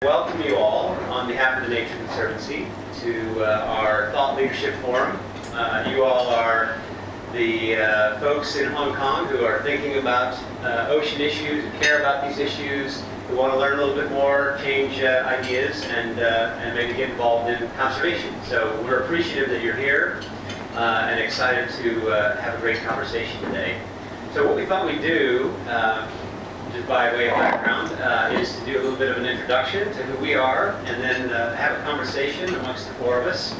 Welcome you all on behalf of the Nature Conservancy to our Thought Leadership Forum. You all are the folks in Hong Kong who are thinking about ocean issues, who care about these issues, who want to learn a little bit more, change ideas, and maybe get involved in conservation. So we're appreciative that you're here and excited to have a great conversation today. So what we thought we'd do, just by way of background, is to do a little bit of an introduction to who we are, and then have a conversation amongst the four of us,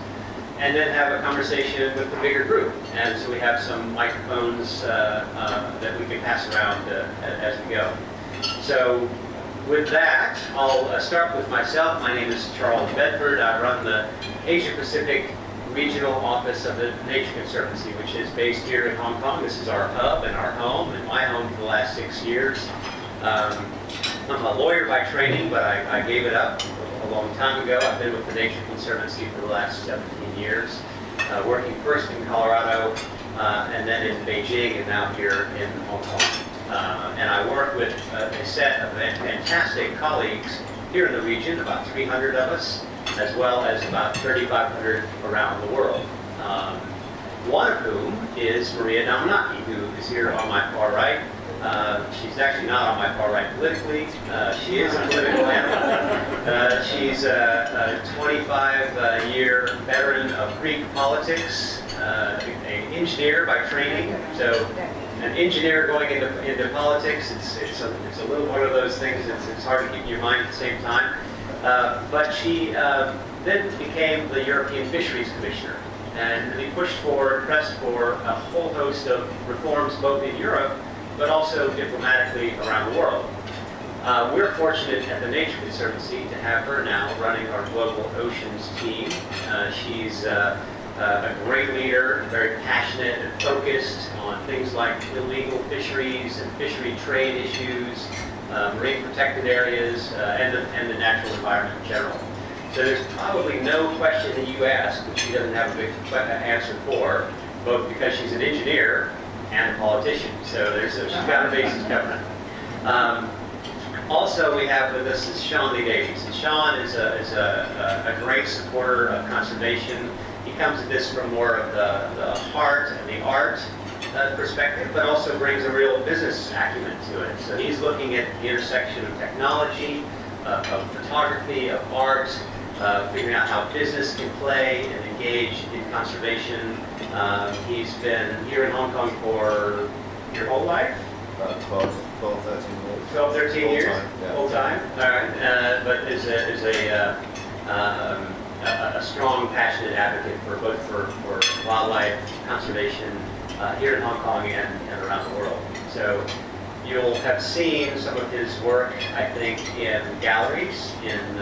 and then have a conversation with the bigger group. And so we have some microphones that we can pass around as we go. So with that, I'll start with myself. My name is Charles Bedford. I run the Asia Pacific Regional Office of the Nature Conservancy, which is based here in Hong Kong. This is our hub and our home, and my home for the last 6 years. I'm a lawyer by training, but I gave it up a long time ago. I've been with the Nature Conservancy for the last 17 years, working first in Colorado, and then in Beijing, and now here in Hong Kong. And I work with a set of fantastic colleagues here in the region, about 300 of us, as well as about 3,500 around the world. One of whom is Maria Damanaki, who is here on my far right. She's actually not on my far right politically. She is a political animal. She's a 25-year veteran of Greek politics, an engineer by training. So an engineer going into politics, it's a little one of those things. It's hard to keep in your mind at the same time. But she then became the European Fisheries Commissioner, and really pressed for a whole host of reforms both in Europe but also diplomatically around the world. We're fortunate at the Nature Conservancy to have her now running our global oceans team. She's a great leader, very passionate and focused on things like illegal fisheries and fishery trade issues, marine protected areas, and the natural environment in general. So there's probably no question that you ask that she doesn't have a big answer for, both because she's an engineer and a politician. So she's got her bases covered. Also, we have with us is Sean Lee Davies. And Sean is a great supporter of conservation. He comes at this from more of the heart and the art perspective, but also brings a real business acumen to it. So he's looking at the intersection of technology, of photography, of art, figuring out how business can play and engage in conservation. He's been here in Hong Kong for your whole life? 12, 13 years. 12, 13 years? Yeah. Full time? All right. But is a strong, passionate advocate for both for wildlife conservation here in Hong Kong and around the world. So you'll have seen some of his work, I think, in galleries, and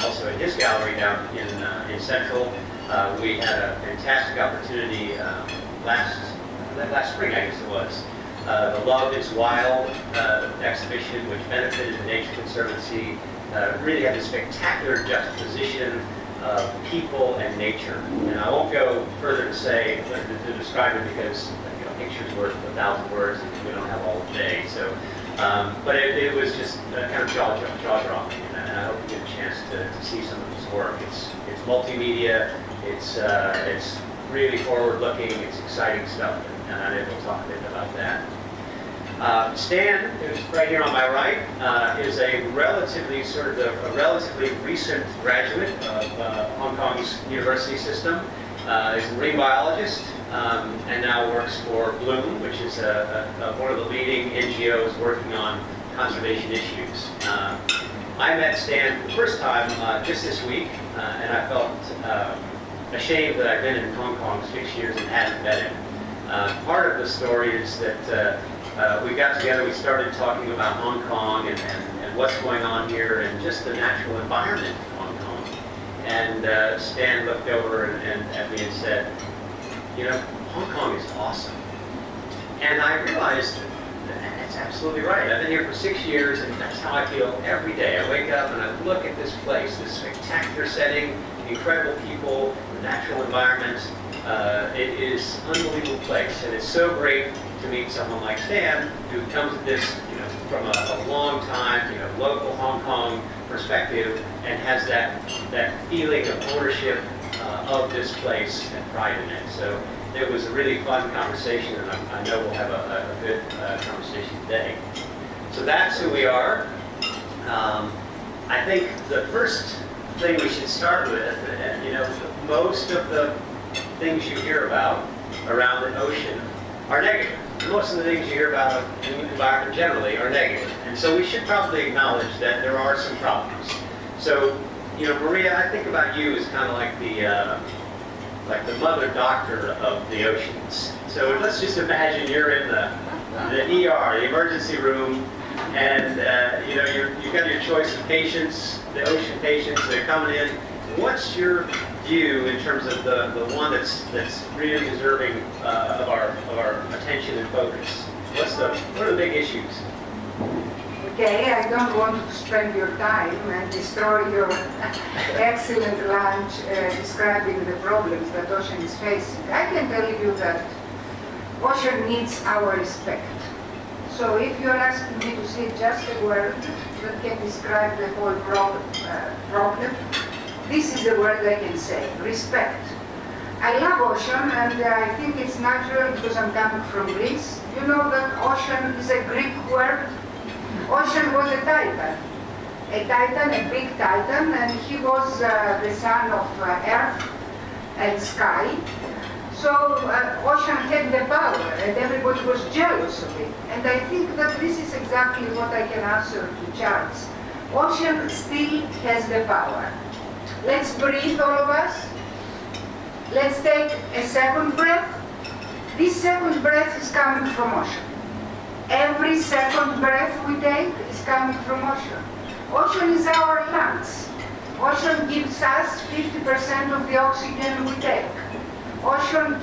also in his gallery down in Central. We had a fantastic opportunity last spring, I guess it was. The Love is Wild exhibition, which benefited the Nature Conservancy, really had a spectacular juxtaposition of people and nature. And I won't go further to describe it because pictures worth 1,000 words, and we don't have all day. So, but it was just kind of jaw-dropping, and I hope you get a chance to see some of his work. It's multimedia. It's really forward-looking. It's exciting stuff, and I'm able to talk a bit about that. Stan, who's right here on my right, is a relatively recent graduate of Hong Kong's university system. He's a marine biologist, and now works for Bloom, which is one of the leading NGOs working on conservation issues. I met Stan for the first time just this week, and I felt ashamed that I've been in Hong Kong 6 years and hadn't met him. Part of the story is that we got together, we started talking about Hong Kong and what's going on here and just the natural environment of Hong Kong. And Stan looked over and at me and said, Hong Kong is awesome. And I realized that's absolutely right. I've been here for 6 years, and that's how I feel every day. I wake up and I look at this place, this spectacular setting, incredible people, the natural environment. It is an unbelievable place, and it's so great to meet someone like Stan, who comes at this from a long time, local Hong Kong perspective, and has that feeling of ownership of this place and pride in it. So it was a really fun conversation, and I know we'll have a good conversation today. So that's who we are. I think the first thing we should start with, most of the things you hear about around the ocean are negative. Most of the things you hear about in the environment generally are negative. And so we should probably acknowledge that there are some problems. So, Maria, I think about you as kind of like the mother doctor of the oceans. So let's just imagine you're in the ER, the emergency room, and you've got your choice of patients, the ocean patients that are coming in. What's your view in terms of the one that's really deserving of our attention and focus? What are the big issues? Okay, I don't want to spend your time and destroy your excellent lunch describing the problems that ocean is facing. I can tell you that ocean needs our respect. So if you're asking me to say just a word that can describe the whole problem, this is the word I can say: respect. I love ocean, and I think it's natural because I'm coming from Greece. You know that ocean is a Greek word. Ocean was a titan, a big titan, and he was the son of earth and sky. So ocean had the power, and everybody was jealous of it. And I think that this is exactly what I can answer to Charles. Ocean still has the power. Let's breathe, all of us. Let's take a second breath. This second breath is coming from ocean. Every second breath we take is coming from ocean. Ocean is our lungs. Ocean gives us 50% of the oxygen we take. Ocean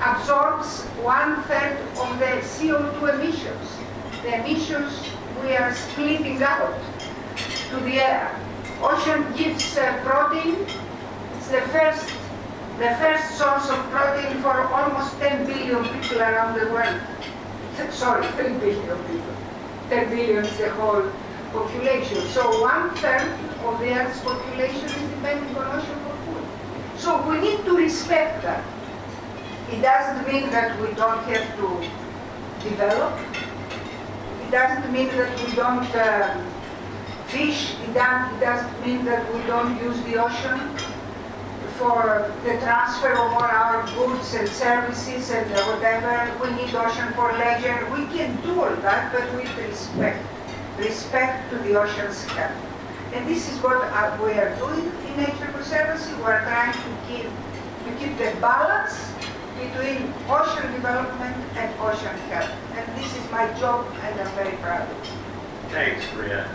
absorbs 1/3 of the CO2 emissions. The emissions we are splitting out to the air. Ocean gives protein. It's the first source of protein for almost 10 billion people around the world. Sorry, 3 billion people. 10 billion is the whole population. So 1/3 of the Earth's population is depending on ocean for food. So we need to respect that. It doesn't mean that we don't have to develop. It doesn't mean that we don't fish. It doesn't mean that we don't use the ocean for the transfer of all our goods and services and whatever. We need ocean for leisure. We can do all that, but with respect. Respect to the ocean's health. And this is what we are doing in Nature Conservancy. We are trying to keep the balance between ocean development and ocean health. And this is my job, and I'm very proud of it. Thanks, Maria.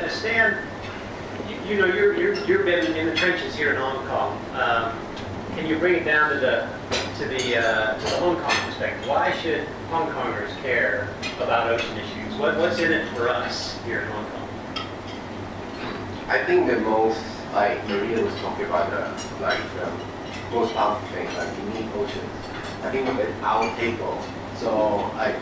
Stan, you've been in the trenches here in Hong Kong. Can you bring it down to the Hong Kong perspective? Why should Hong Kongers care about ocean issues? What's in it for us here in Hong Kong? I think the most, like Maria was talking about, most powerful thing, we need oceans. I think at our table, so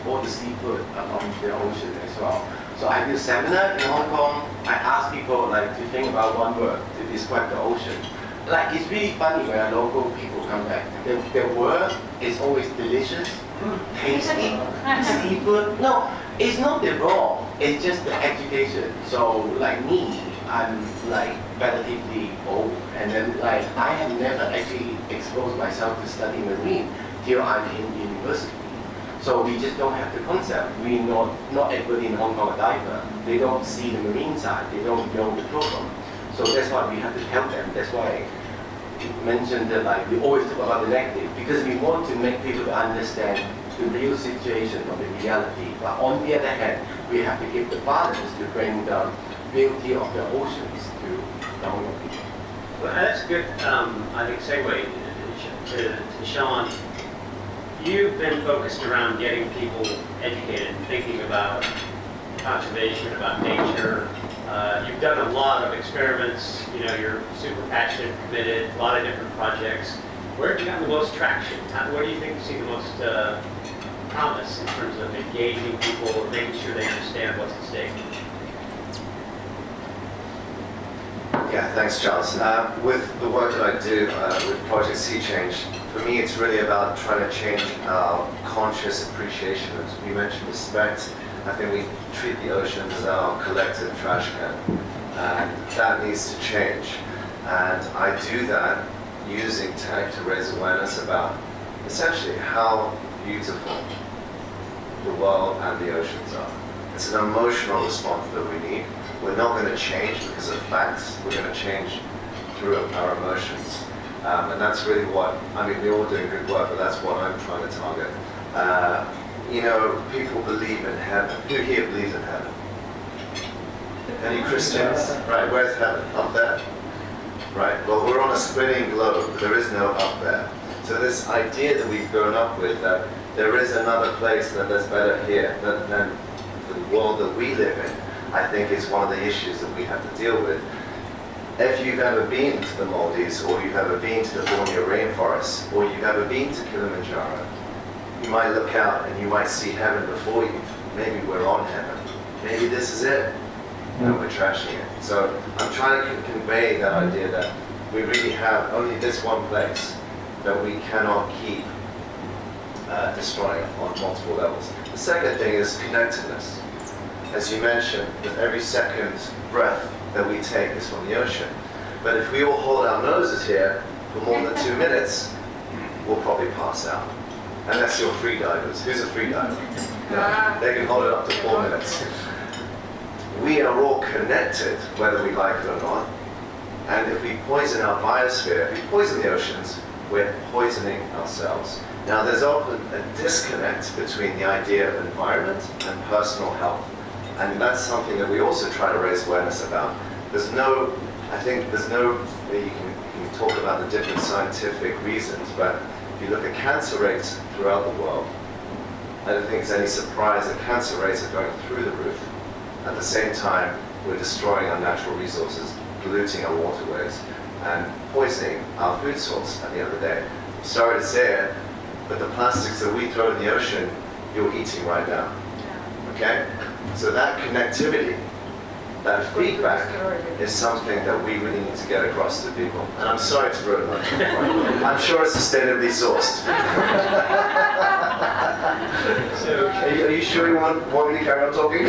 all the seafood on the ocean as well. So I do seminar in Hong Kong. I ask people to think about one word to describe the ocean. It's really funny when local people come back. The word is always delicious, tasty, seafood. No, it's not the raw. It's just the education. So me, I'm relatively old, and then I have never actually exposed myself to study marine till I'm in university. So we just don't have the concept. Not everybody in Hong Kong are diver. They don't see the marine side. They don't know the problem. So that's why we have to help them. That's why I mentioned that we always talk about the negative, because we want to make people understand the real situation or the reality. But on the other hand, we have to give the balance to bring the beauty of the oceans to the Hong Kong people. Well, that's a good, I think, segue to Sean. You've been focused around getting people educated and thinking about conservation, about nature. You've done a lot of experiments. You're super passionate, committed, a lot of different projects. Where have you gotten the most traction? Where do you think you see the most promise in terms of engaging people, making sure they understand what's at stake? Yeah, thanks, Charles. With the work that I do with Project Sea Change, for me it's really about trying to change our conscious appreciation. As we mentioned respect, I think we treat the oceans as our collective trash can, and that needs to change. And I do that using tech to raise awareness about essentially how beautiful the world and the oceans are. It's an emotional response that we need. We're not going to change because of facts. We're going to change through our emotions. And that's really what, I mean, we're all doing good work, but that's what I'm trying to target. You know, people believe in heaven. Who here believes in heaven? Any Christians? Right, where's heaven? Up there? Right, well, we're on a spinning globe. There is no up there. So this idea that we've grown up with, that there is another place, that there's better here than the world that we live in, I think is one of the issues that we have to deal with. If you've ever been to the Maldives, or you've ever been to the Borneo rainforest, or you've ever been to Kilimanjaro, you might look out and you might see heaven before you. Maybe we're on heaven. Maybe this is it, and we're trashing it. So I'm trying to convey that idea that we really have only this one place that we cannot keep destroying on multiple levels. The second thing is connectedness. As you mentioned, that every second breath that we take is from the ocean. But if we all hold our noses here for more than 2 minutes, we'll probably pass out. Unless you're free divers. Who's a free diver? Yeah, they can hold it up to 4 minutes. We are all connected, whether we like it or not. And if we poison our biosphere, if we poison the oceans, we're poisoning ourselves. Now, there's often a disconnect between the idea of environment and personal health. And that's something that we also try to raise awareness about. There's no, I think there's no, you can talk about the different scientific reasons, but if you look at cancer rates throughout the world, I don't think it's any surprise that cancer rates are going through the roof. At the same time, we're destroying our natural resources, polluting our waterways, and poisoning our food source at the end of the day. I'm sorry to say it, but the plastics that we throw in the ocean, you're eating right now. Okay? So that connectivity, that feedback is something that we really need to get across to people. And I'm sorry to ruin that. I'm sure it's sustainably sourced. So, are you sure you want me to carry on talking?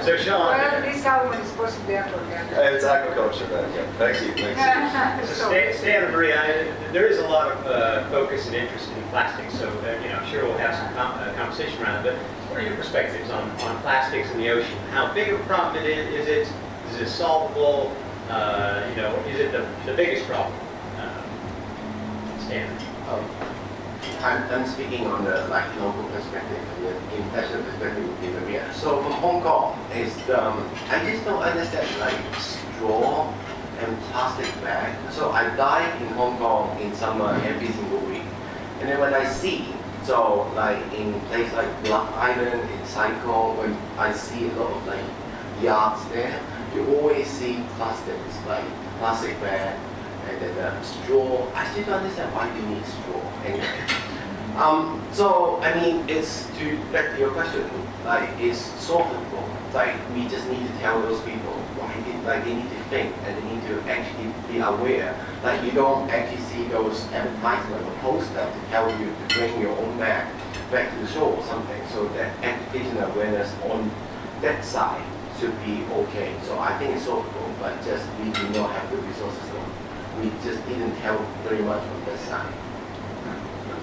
so Sean, Well, this salmon is possibly organic. It's agriculture then. Yeah. Thank you. so Stan, Maria, there is a lot of focus and interest in plastics, so you know, I'm sure we'll have some conversation around it. But what are your perspectives on plastics in the ocean? How big of a problem it is? Is it solvable? You know, is it the biggest problem? Stan. I'm speaking on the local perspective, the international perspective would be Maria. So from Hong Kong, I just don't understand straw and plastic bag. So I dive in Hong Kong in summer every single week, and then when I see, so in places like Block Island, in Saigon, when I see a lot of yachts there, you always see plastics, plastic bag, and then straw. I still don't understand why you need straw anyway. So I mean, it's to back to your question, it's solvable. We just need to tell those people why they need to think and they need to actually be aware. You don't actually see those advertisements or posters to tell you to bring your own bag back to the shore or something. So that education awareness on that side should be okay. So I think it's solvable, but just we do not have the resources. We just didn't help very much on that side.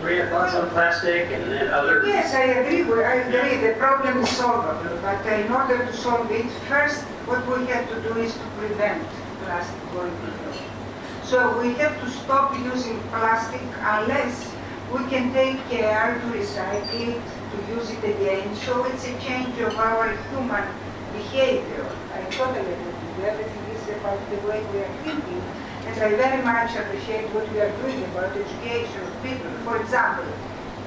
Maria, thoughts on plastic and then other? Yes, I agree. The problem is solvable, but in order to solve it, first what we have to do is to prevent plastic going to the ocean. So we have to stop using plastic unless we can take care to recycle it, to use it again. So it's a change of our human behavior. I totally agree with you. Everything is about the way we are thinking. And I very much appreciate what we are doing about education of people. For example,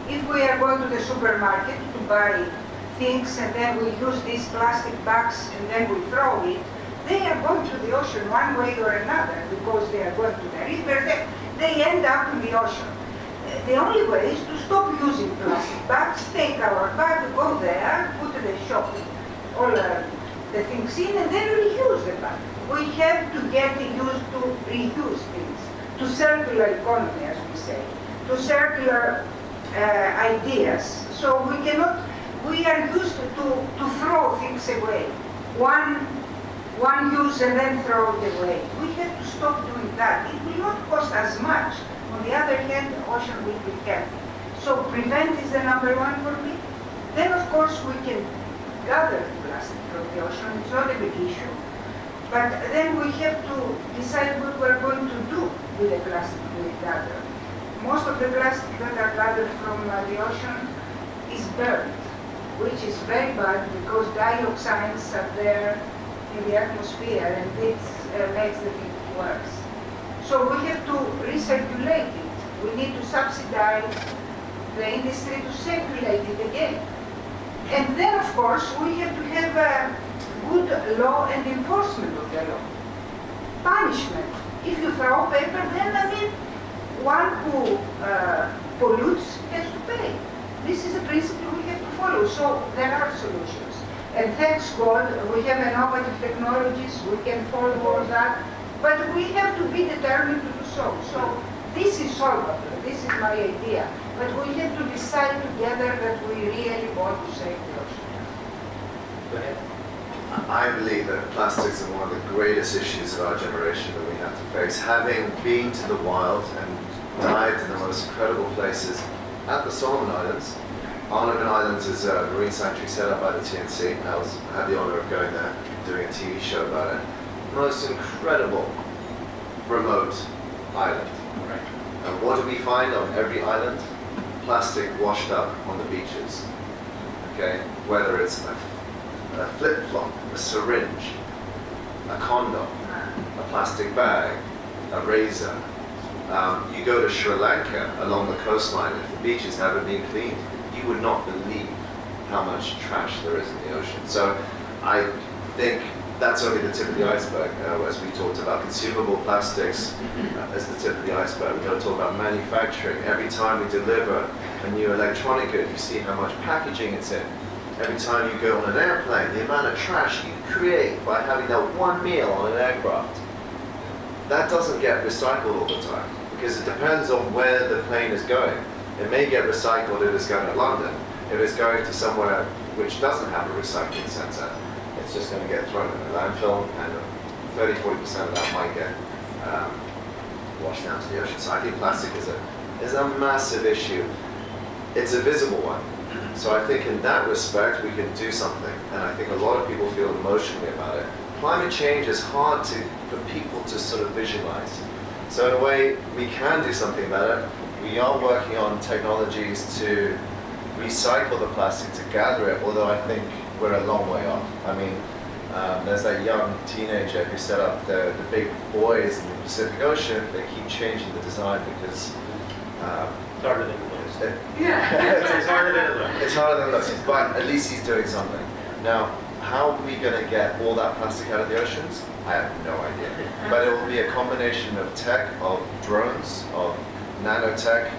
if we are going to the supermarket to buy things and then we use these plastic bags and then we throw it, they are going to the ocean one way or another because they are going to the river. They end up in the ocean. the only way is to stop using plastic bags, take our bag, go there, put the shopping, all the things in, and then reuse the bag. We have to get used to reuse things, to circular economy, as we say, to circular ideas. So we are used to throw things away. One use and then throw it away. We have to stop doing that. It will not cost as much. On the other hand, the ocean will be healthy. So prevent is the number one for me. Then of course we can gather plastic from the ocean. It's not a big issue. But then we have to decide what we're going to do with the plastic we gather. Most of the plastic that are gathered from the ocean is burned, which is very bad because dioxins are there in the atmosphere, and this makes the thing worse. So we have to recirculate it. We need to subsidize the industry to circulate it again. And then, of course, we have to have a good law and enforcement of the law. Punishment. If you throw paper, then one who pollutes has to pay. This is a principle we have to follow. So there are solutions. And thanks God, we have innovative technologies, we can follow all that, but we have to be determined to do so. So this is solvable, this is my idea, but we have to decide together that we really want to save the ocean. Go ahead. I believe that plastics are one of the greatest issues of our generation that we have to face. Having been to the wild and dived in the most incredible places at the Solomon Islands. Arnhem Islands is a marine sanctuary set up by the TNC. I had the honor of going there, doing a TV show about it. Most incredible remote island. Right. And what do we find on every island? Plastic washed up on the beaches. Okay, whether it's a flip-flop, a syringe, a condom, a plastic bag, a razor. You go to Sri Lanka along the coastline, if the beaches haven't been cleaned, you would not believe how much trash there is in the ocean. So I think that's only the tip of the iceberg. As we talked about consumable plastics as the tip of the iceberg. We're going to talk about manufacturing. Every time we deliver a new electronic good, you see how much packaging it's in. Every time you go on an airplane, the amount of trash you create by having that one meal on an aircraft, that doesn't get recycled all the time because it depends on where the plane is going. It may get recycled if it's going to London. If it's going to somewhere which doesn't have a recycling centre, it's just going to get thrown in a landfill, and 30-40% of that might get washed down to the ocean. So I think plastic is a massive issue. It's a visible one. So I think in that respect we can do something, and I think a lot of people feel emotionally about it. Climate change is hard for people to sort of visualize. So in a way, we can do something better. We are working on technologies to recycle the plastic, to gather it, although I think we're a long way off. I mean, there's that young teenager who set up the big buoys in the Pacific Ocean. They keep changing the design because It's harder than it looks. Yeah. It's harder than it looks. It's harder than it looks, but at least he's doing something. Now, how are we going to get all that plastic out of the oceans? I have no idea. But it will be a combination of tech, of drones, of nanotech,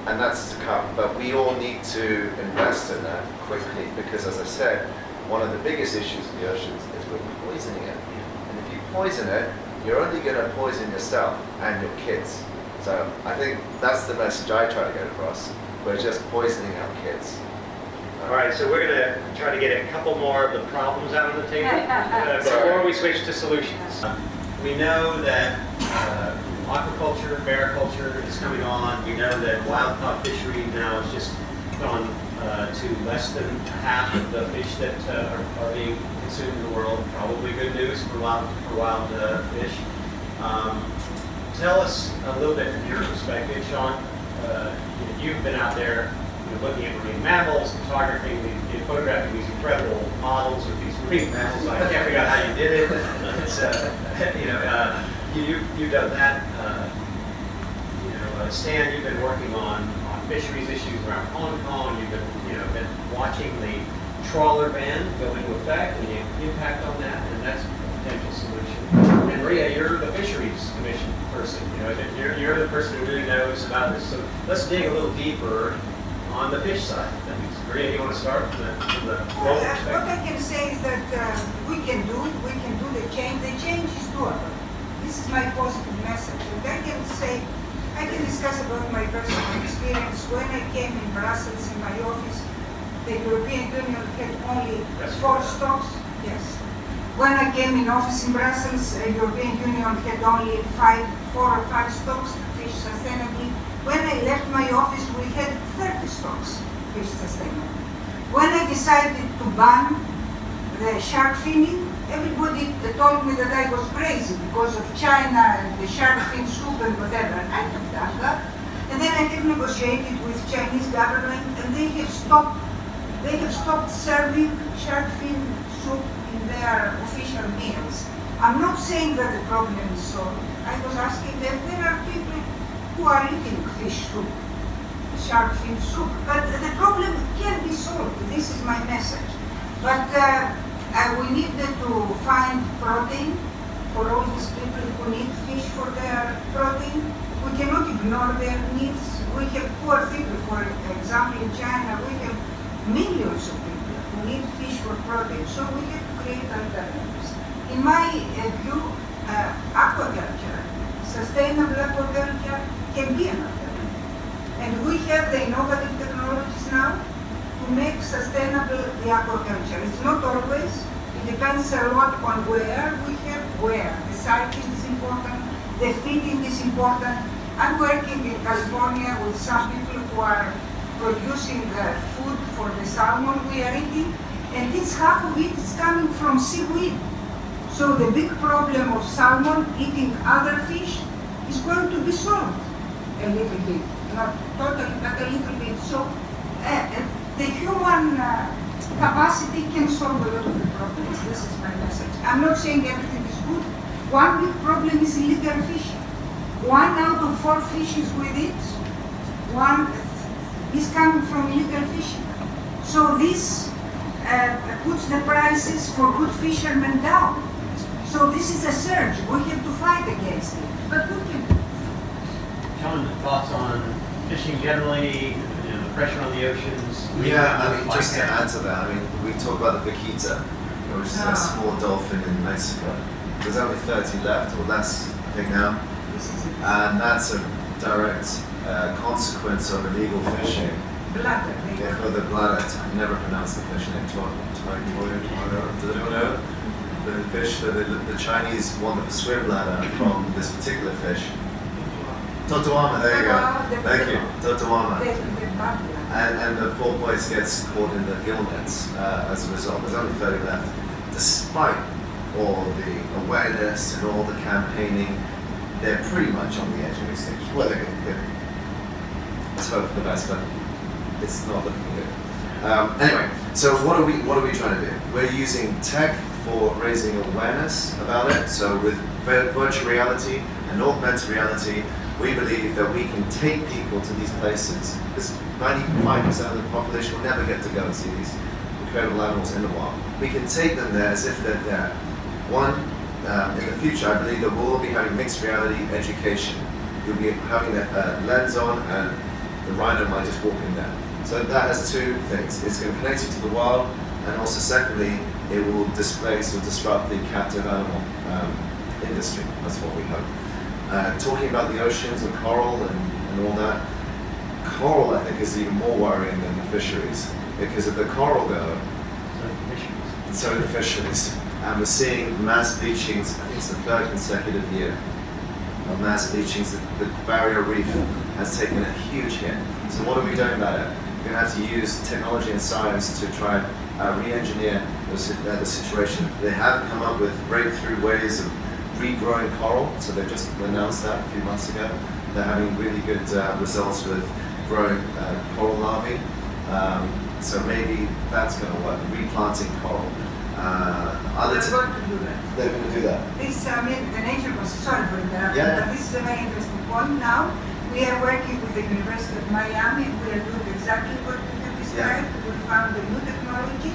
and that's to come. But we all need to invest in that quickly because, as I said, one of the biggest issues in the oceans is we're poisoning it. And if you poison it, you're only going to poison yourself and your kids. So I think that's the message I try to get across. We're just poisoning our kids. All right, so we're going to try to get a couple more of the problems out on the table before we switch to solutions. We know that aquaculture, mariculture is coming on. We know that wild caught fishery now has just gone to less than half of the fish that are being consumed in the world. Probably good news for wild fish. Tell us a little bit from your perspective, Sean. You've been out there looking at marine mammals, photographing, photographing these incredible models of these marine mammals. I can't figure out how you did it. It's, you've done that. Stan, you've been working on fisheries issues around Hong Kong. You've been watching the trawler ban go into effect and the impact on that, and that's a potential solution. And Maria, you're the fisheries commission person. person. You know, that you're the person who really knows about this. So let's dig a little deeper on the fish side. Maria, you want to start from the global What perspective? I can say is that we can do the change. The change is doable. This is my positive message. And I can discuss about my personal experience. When I came in Brussels in my office, the European Union had only 4 stocks. Yes. When I came in office in Brussels, the European Union had only 4 or 5 stocks to fish sustainably. When I left my office, we had 30 stocks to fish sustainably. When I decided to ban the shark finning, everybody told me that I was crazy because of China and the shark fin soup and whatever. I have done that. And then I have negotiated with Chinese government and they have stopped serving shark fin soup in their official meals. I'm not saying that the problem is solved. I was asking them, there are people who are eating fish soup, shark fin soup, but the problem can be solved. This is my message. But we need to find protein for all these people who need fish for their protein. We cannot ignore their needs. We have poor people, for example, in China, we have millions of people who need fish for protein, so we have to create alternatives. In my view, aquaculture, sustainable aquaculture can be an alternative. And we have the innovative technologies now to make sustainable the aquaculture. It's not always. It depends a lot on where we have where. The siting is important, the feeding is important. I'm working in California with some people who are producing food for the salmon we are eating, and half of it is coming from seaweed. So the big problem of salmon eating other fish is going to be solved a little bit, not totally, but a little bit. So the human capacity can solve a lot of the problems. This is my message. I'm not saying everything is good. One big problem is illegal fishing. 1 out of 4 fishes we eat, one is coming from illegal fishing. So this puts the prices for good fishermen down. So this is a surge. We have to fight against it. But we can. John, thoughts on fishing generally, you know, the pressure on the oceans? Yeah, I mean, just to add to that, I mean, we talk about the vaquita, which is a small dolphin in Mexico. There's only 30 left, or less, I think now. And that's a direct consequence of illegal fishing. Bladder. Yeah, for the bladder, I never pronounce the fish name. Does anyone know? The fish that the Chinese want the swim bladder from this particular fish. Totoama, there you go. Thank you, Totoama. And the poor place gets caught in the gill nets as a result. There's only 30 left. Despite all the awareness and all the campaigning, they're pretty much on the edge of extinction. Well, let's hope for the best, but it's not looking good. Anyway, so what are we trying to do? We're using tech for raising awareness about it. So with virtual reality and augmented reality, we believe that we can take people to these places. Because 95% of the population will never get to go and see these incredible animals in the wild. We can take them there as if they're there. In the future, I believe that we'll all be having mixed reality education. You'll be having a lens on, and the rhino might just walk in there. So that has 2 things. It's going to connect you to the wild, and also secondly, it will displace or disrupt the captive animal industry. That's what we hope. Talking about the oceans and coral and all that, coral I think is even more worrying than the fisheries, because if the coral go, so do the fisheries. And we're seeing mass bleachings. I think it's the 3rd consecutive year of mass bleachings. The barrier reef has taken a huge hit. So what are we doing about it? We're going to have to use technology and science to try and re-engineer the situation. They have come up with breakthrough ways of regrowing coral. So they've just announced that a few months ago. They're having really good results with growing coral larvae. So maybe that's going to work. Replanting coral. They're going to do that. They're going to do that. This, the nature was sorry for interrupting, Yeah. but this is a very interesting point. Now we are working with the University of Miami. We are doing exactly what we have described. We found a new technology,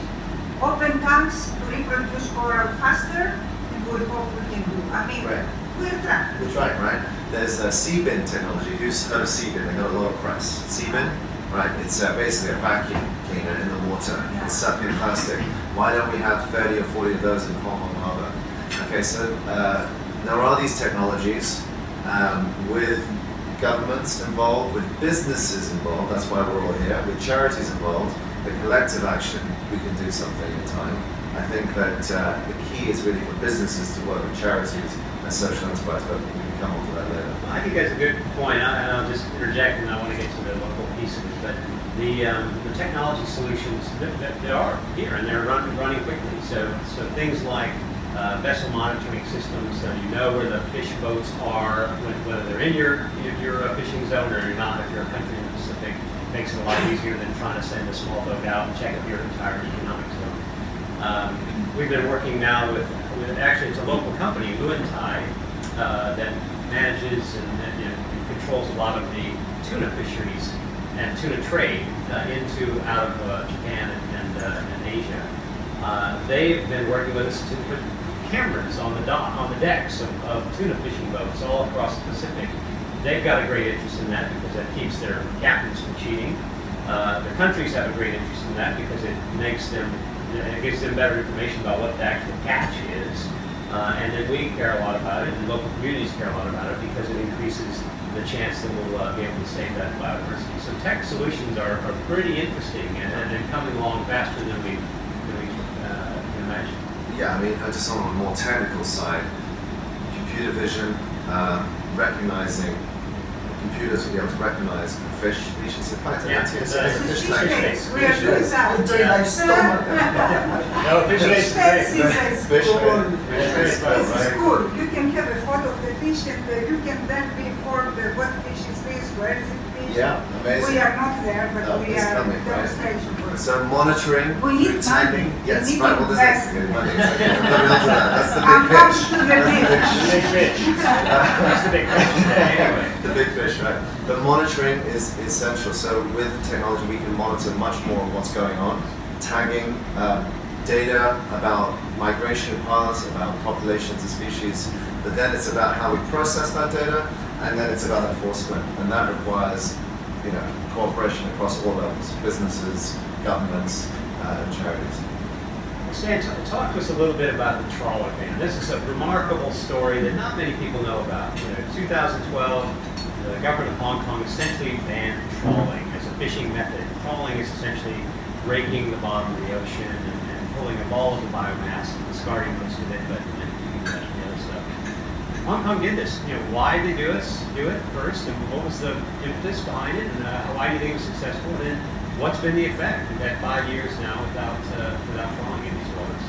open tanks to reproduce coral faster, and we we hope we can do. I mean, Right. we're trying. We're trying, right? There's sea-bin technology. Who's heard of sea-bin? They got a lot of press. Sea-bin, right? It's basically a vacuum cleaner in the water. It's sucking in plastic. Why don't we have 30 or 40 of those in Hong Kong Harbor? Okay, so there are these technologies with governments involved, with businesses involved. That's why we're all here. With charities involved, the collective action, we can do something in time. I think that the key is really for businesses to work with charities and social enterprise, but we can come on to that later. I think that's a good point, and I'll just interject, and I want to get to the local piece of it, but the technology solutions, they are here, and they're running quickly. So things like vessel monitoring systems, so you know where the fish boats are, whether they're in your fishing zone or you're not. If you're a country in the Pacific, it makes it a lot easier than trying to send a small boat out and check if your entire economic zone. We've been working now with actually it's a local company, Untitled, that manages and controls a lot of the tuna fisheries and tuna trade out of Japan and Asia. They've been working with us to put cameras on the decks of tuna fishing boats all across the Pacific. They've got a great interest in that because that keeps their captains from cheating. The countries have a great interest in that because it gives them better information about what the actual catch is. And then we care a lot about it, and local communities care a lot about it because it increases the chance that we'll be able to save that biodiversity. So tech solutions are pretty interesting and coming along faster than we can imagine. Yeah, I mean, just on a more technical side, computer vision, recognizing computers will be able to recognize a fish species. In fact, Yeah, TNC is it's a fish Fish tank. tanks, we are doing that. With very nice stomach. No, fish Fish tanks is a Fish school. tank. It's Fish tank, a right? school. You can have a photo of the fish and you can then be informed what fish is this, where is it fish. Yeah, amazing. We are not there, but No, we it's are coming, right? demonstration for it. So monitoring, We need through tagging. money. Yes, We need right. Well, there's investment. money. Exactly. Let me on to that. That's the I'm big coming pitch. to the That's the big. pitch. Big fish. That's the big question. Anyway. The big fish, right? But monitoring is essential. So with technology, we can monitor much more of what's going on. Tagging, data about migration paths, about populations of species. But then it's about how we process that data, and then it's about enforcement. And that requires, cooperation across all levels: businesses, governments, and charities. Stan, talk to us a little bit about the trawler ban. This is a remarkable story that not many people know about. In 2012, the government of Hong Kong essentially banned trawling as a fishing method. Trawling is essentially raking the bottom of the ocean and pulling up all of the biomass and discarding most of it, but keeping the other stuff. Hong Kong did this. Why did they do it first, and what was the impetus behind it, and why do you think it was successful? And then what's been the effect? We've had 5 years now without trawling in these waters.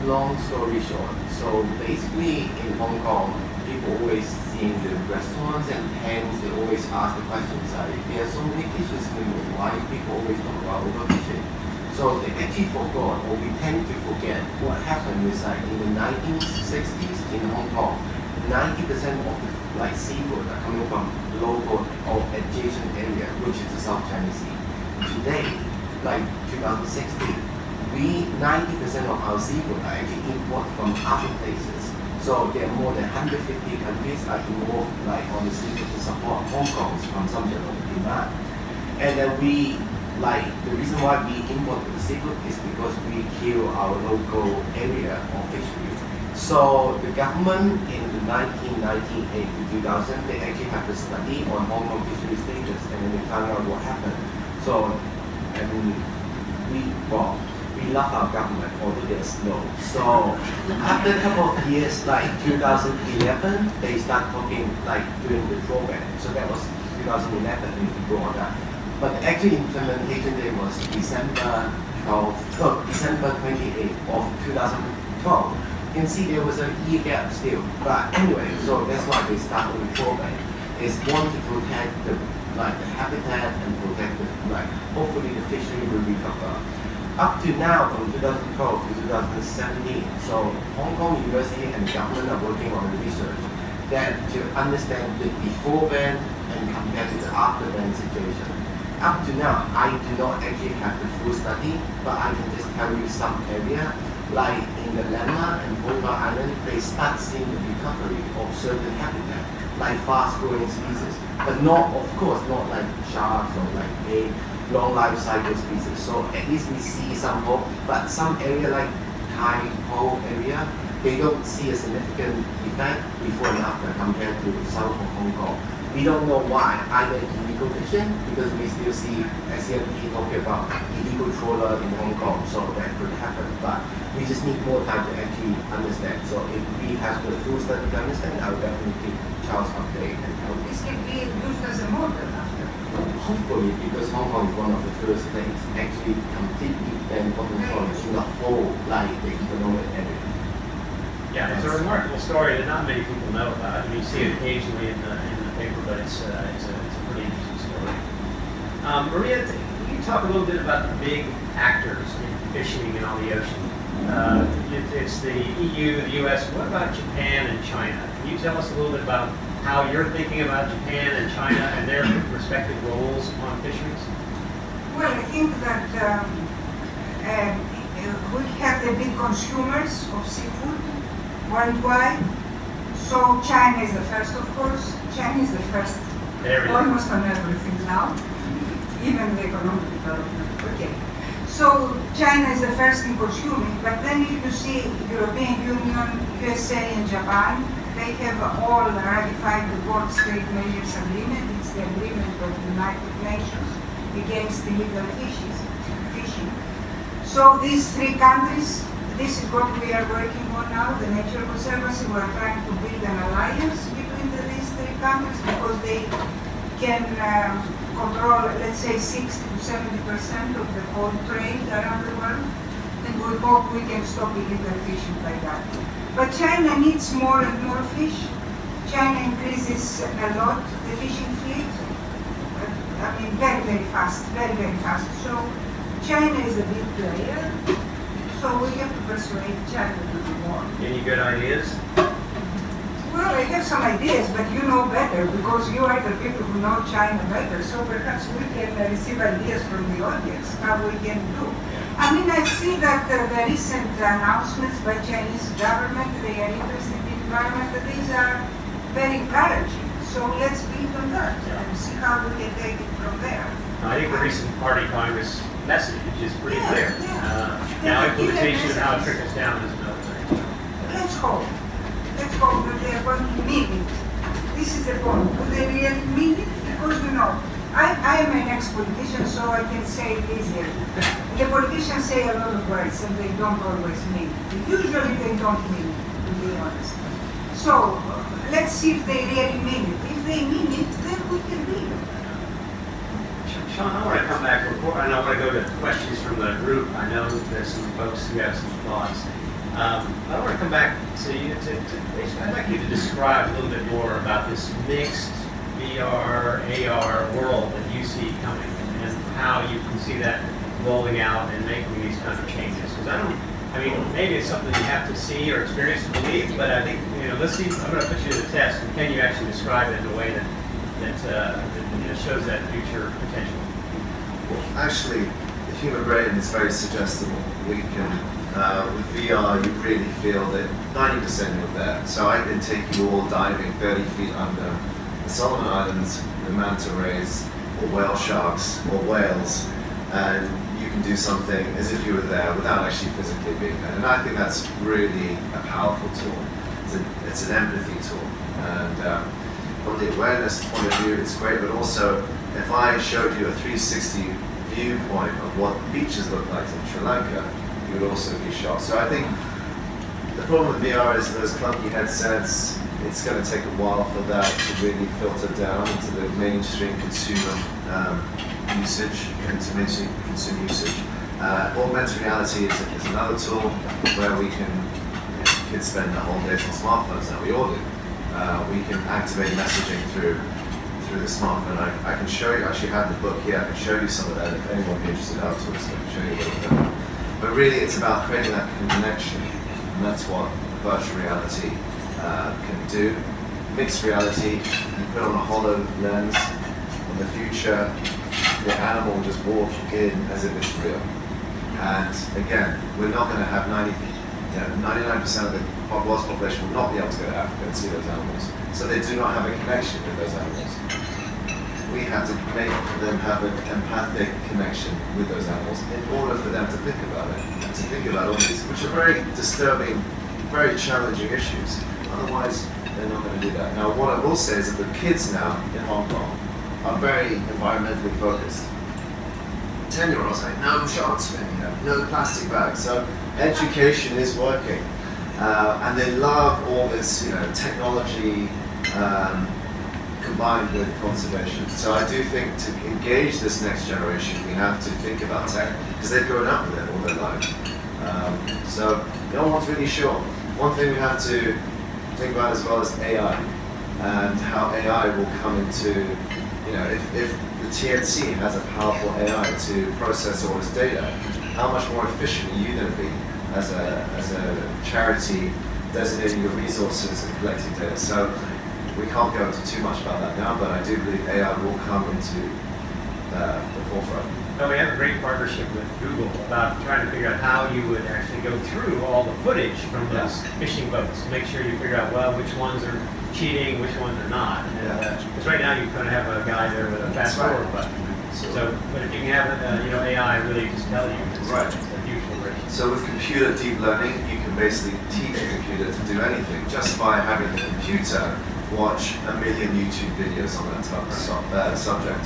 Long story short, so basically in Hong Kong, people always see the restaurants and hence they always ask the questions like, there are so many fishes, why people always talk about overfishing? So they actually forgot, or we tend to forget, what happened is like in the 1960s in Hong Kong, 90% of the seafood are coming from local or adjacent area, which is the South China Sea. Today, like 2016, 90% of our seafood are actually imported from other places. So there are more than 150 countries are involved on the seafood to support Hong Kong's consumption of demand. And then the reason why we import the seafood is because we kill our local area of fishery. So the government in 1998 to 2000, they actually have a study on Hong Kong fishery status, and then they found out what happened. So, we love our government, although they're slow. So after a couple of years, 2011, they start talking doing the drawback. So that was 2011, we go on that. But the actual implementation date was December 28th of 2012. You can see there was a year gap still. But anyway, so that's why they start with drawback. Is one to protect the habitat and protect hopefully the fishery will recover. Up to now, from 2012 to 2017, so Hong Kong University and the government are working on research that to understand the before ban and compare to the after ban situation. Up to now, I do not actually have the full study, but I can just tell you some area. Like in the Lemma and Bonga Island, they start seeing the recovery of certain habitat, like fast-growing species, but not, of course, not like sharks or like a long life cycle species. So at least we see some hope, but some area like Tai Po area, they don't see a significant effect before and after compared to the south of Hong Kong. We don't know why, either illegal fishing, because we still see SCMP talking about illegal trawler in Hong Kong, so that could happen, but we just need more time to actually understand. So if we have the full study to understand, I will definitely keep Charles updated. This can be used as a model after. Hopefully, because Hong Kong is one of the first things actually completely ban bottom trawling in the whole, like the economic area. Yeah, it's a remarkable story that not many people know about. I mean, you see it occasionally in the paper, but it's a pretty interesting story. Maria, can you talk a little bit about the big actors in fishing and on the ocean? It's the EU, the US. What about Japan and China? Can you tell us a little bit about how you're thinking about Japan and China and their respective roles on fisheries? Well, I think that we have the big consumers of seafood worldwide. So China is the first, of course. China is the first almost on everything now, even the economic development. Okay. So China is the first in consuming, but then if you see European Union, USA and Japan, they have all ratified the World Trade Measures Agreement. It's the agreement of the United Nations against illegal fishing. So these three countries, this is what we are working on now, the Nature Conservancy. We are trying to build an alliance between these three countries because they can control, let's say, 60 to 70% of the whole trade around the world. And we hope we can stop illegal fishing by that. But China needs more and more fish. China increases a lot the fishing fleet. I mean, very, very fast, very, very fast. So China is a big player. So we have to persuade China to do more. Any good ideas? Well, I have some ideas, but you know better because you are the people who know China better. So perhaps we can receive ideas from the audience how we can do. I mean, I see that the recent announcements by Chinese government, they are interested in the environment, that these are very encouraging. So let's build on that and see how we can take it from there. I think the recent Party Congress message is pretty clear. Yeah. Now implementation of how it trickles down is another thing. Let's hope. Let's hope that they are going to mean it. This is the point. Do they really mean it? Because you know, I am an ex-politician, so I can say it easily. The politicians say a lot of words and they don't always mean it. Usually they don't mean it, to be honest. So let's see if they really mean it. If they mean it, then we can be. Sean, I want to come back before, and I want to go to questions from the group. I know there's some folks who have some thoughts. I want to come back to you. Basically, I'd like you to describe a little bit more about this mixed VR, AR world that you see coming, and how you can see that rolling out and making these kinds of changes. Because maybe it's something you have to see or experience to believe, but I think, let's see. I'm going to put you to the test, and can you actually describe it in a way that shows that future potential? Well, actually, the human brain is very suggestible. We can, with VR, you really feel that 90% you're there. So I can take you all diving 30 feet under the Solomon Islands, the manta rays, or whale sharks, or whales, and you can do something as if you were there without actually physically being there. And I think that's really a powerful tool. It's an empathy tool. And from the awareness point of view, it's great, but also if I showed you a 360 viewpoint of what beaches look like in Sri Lanka, you would also be shocked. So I think the problem with VR is those clunky headsets. It's going to take a while for that to really filter down into the mainstream consumer usage, into mainstream consumer usage. Augmented reality is another tool where we can, kids spend their whole days on smartphones now, we all do. We can activate messaging through the smartphone. I can show you, I actually have the book here, I can show you some of that if anyone would be interested afterwards, I can show you a little bit. But really it's about creating that connection, and that's what virtual reality can do. Mixed reality, you put on a hollow lens, in the future the animal will just walk in as if it's real. And again, we're not going to have 99% of the world's population will not be able to go to Africa and see those animals. So they do not have a connection with those animals. We have to make them have an empathic connection with those animals in order for them to think about it, and to think about all these, which are very disturbing, very challenging issues. Otherwise, they're not going to do that. Now, what I will say is that the kids now in Hong Kong are very environmentally focused. 10-year-olds like, no shark fin, no plastic bags. So education is working. And they love all this, technology combined with conservation. So I do think to engage this next generation, we have to think about tech, because they've grown up with it all their lives. So no one's really sure. One thing we have to think about as well is AI, and how AI will come into, if the TNC has a powerful AI to process all this data, how much more efficient are you going to be as a charity designating your resources and collecting data? So we can't go into too much about that now, but I do believe AI will come into the forefront. So we have a great partnership with Google about trying to figure out how you would actually go through all the footage from those fishing boats to make sure you figure out, well, which ones are cheating, which ones are not. Because right now you kind of have a guy there with a fast forward button. So, but if you can have AI really just tell you, it's a huge liberation. So with computer deep learning, you can basically teach a computer to do anything just by having the computer watch 1 million YouTube videos on that subject.